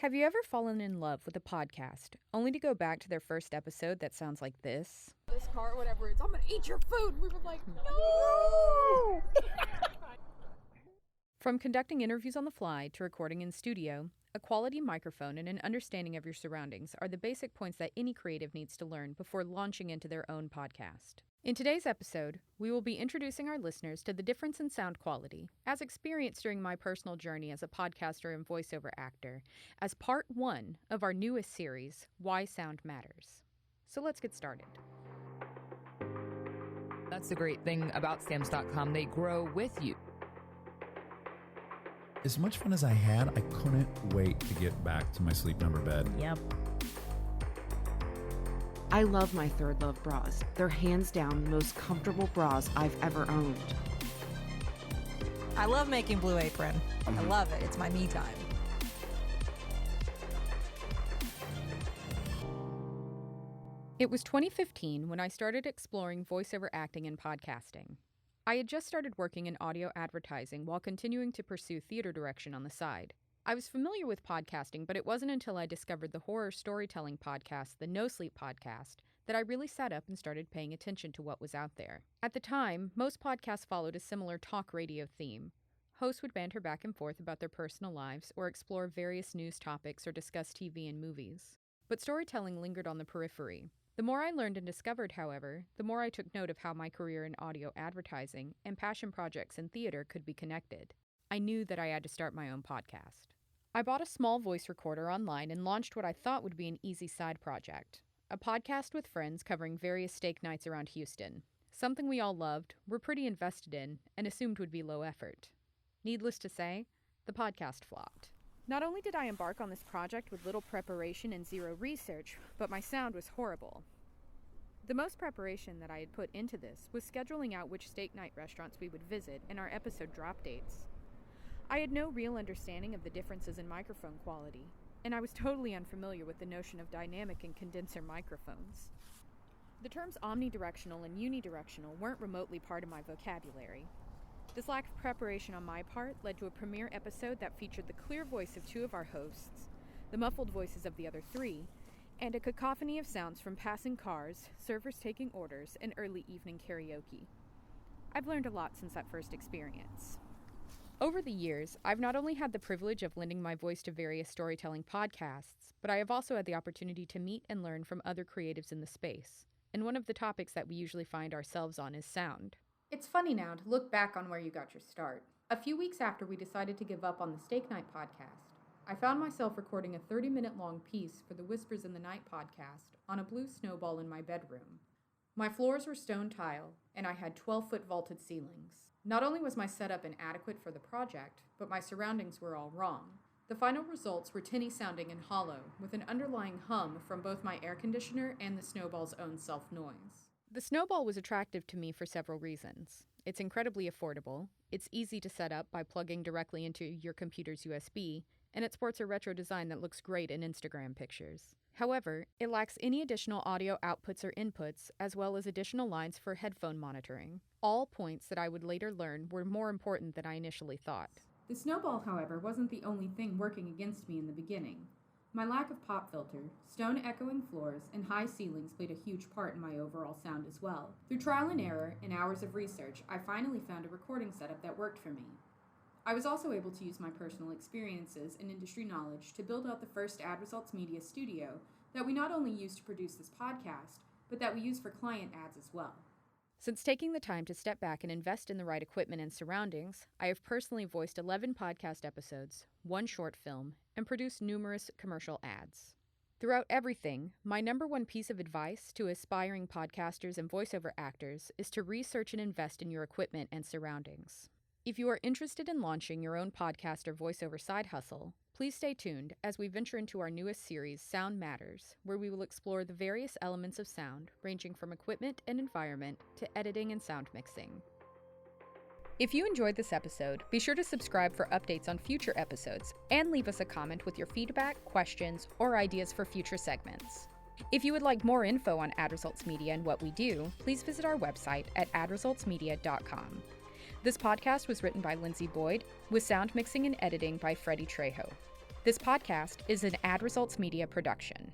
Have you ever fallen in love with a podcast, only to go back to their first episode that sounds like this? This car, whatever it's, I'm gonna eat your food. We were like, no! From conducting interviews on the fly to recording in studio, a quality microphone and an understanding of your surroundings are the basic points that any creative needs to learn before launching into their own podcast. In today's episode, we will be introducing our listeners to the difference in sound quality, as experienced during my personal journey as a podcaster and voiceover actor, as part one of our newest series, Why Sound Matters. So let's get started. That's the great thing about Stamps.com. They grow with you. As much fun as I had, I couldn't wait to get back to my Sleep Number bed. Yep. I love my Third Love bras. They're hands down the most comfortable bras I've ever owned. I love making Blue Apron. I love it. It's my me time. It was 2015 when I started exploring voiceover acting and podcasting. I had just started working in audio advertising while continuing to pursue theater direction on the side. I was familiar with podcasting, but it wasn't until I discovered the horror storytelling podcast, the No Sleep podcast, that I really sat up and started paying attention to what was out there. At the time, most podcasts followed a similar talk radio theme. Hosts would banter back and forth about their personal lives or explore various news topics or discuss TV and movies. But storytelling lingered on the periphery. The more I learned and discovered, however, the more I took note of how my career in audio advertising and passion projects in theater could be connected. I knew that I had to start my own podcast. I bought a small voice recorder online and launched what I thought would be an easy side project, a podcast with friends covering various steak nights around Houston, something we all loved, were pretty invested in, and assumed would be low effort. Needless to say, the podcast flopped. Not only did I embark on this project with little preparation and zero research, but my sound was horrible. The most preparation that I had put into this was scheduling out which steak night restaurants we would visit and our episode drop dates. I had no real understanding of the differences in microphone quality, and I was totally unfamiliar with the notion of dynamic and condenser microphones. The terms omnidirectional and unidirectional weren't remotely part of my vocabulary. This lack of preparation on my part led to a premiere episode that featured the clear voice of two of our hosts, the muffled voices of the other three, and a cacophony of sounds from passing cars, servers taking orders, and early evening karaoke. I've learned a lot since that first experience. Over the years, I've not only had the privilege of lending my voice to various storytelling podcasts, but I have also had the opportunity to meet and learn from other creatives in the space. And one of the topics that we usually find ourselves on is sound. It's funny now to look back on where you got your start. A few weeks after we decided to give up on the Steak Night podcast, I found myself recording a 30-minute long piece for the Whispers in the Night podcast on a blue snowball in my bedroom. My floors were stone tile, and I had 12-foot vaulted ceilings. Not only was my setup inadequate for the project, but my surroundings were all wrong. The final results were tinny sounding and hollow, with an underlying hum from both my air conditioner and the snowball's own self-noise. The snowball was attractive to me for several reasons. It's incredibly affordable, it's easy to set up by plugging directly into your computer's USB, and it sports a retro design that looks great in Instagram pictures. However, it lacks any additional audio outputs or inputs, as well as additional lines for headphone monitoring. All points that I would later learn were more important than I initially thought. The snowball, however, wasn't the only thing working against me in the beginning. My lack of pop filter, stone echoing floors, and high ceilings played a huge part in my overall sound as well. Through trial and error and hours of research, I finally found a recording setup that worked for me. I was also able to use my personal experiences and industry knowledge to build out the first Ad Results Media studio that we not only use to produce this podcast, but that we use for client ads as well. Since taking the time to step back and invest in the right equipment and surroundings, I have personally voiced 11 podcast episodes, 1 short film, and produced numerous commercial ads. Throughout everything, my number one piece of advice to aspiring podcasters and voiceover actors is to research and invest in your equipment and surroundings. If you are interested in launching your own podcast or voiceover side hustle, please stay tuned as we venture into our newest series, Sound Matters, where we will explore the various elements of sound, ranging from equipment and environment to editing and sound mixing. If you enjoyed this episode, be sure to subscribe for updates on future episodes and leave us a comment with your feedback, questions, or ideas for future segments. If you would like more info on Ad Results Media and what we do, please visit our website at adresultsmedia.com. This podcast was written by Lindsay Boyd, with sound mixing and editing by Freddie Trejo. This podcast is an Ad Results Media production.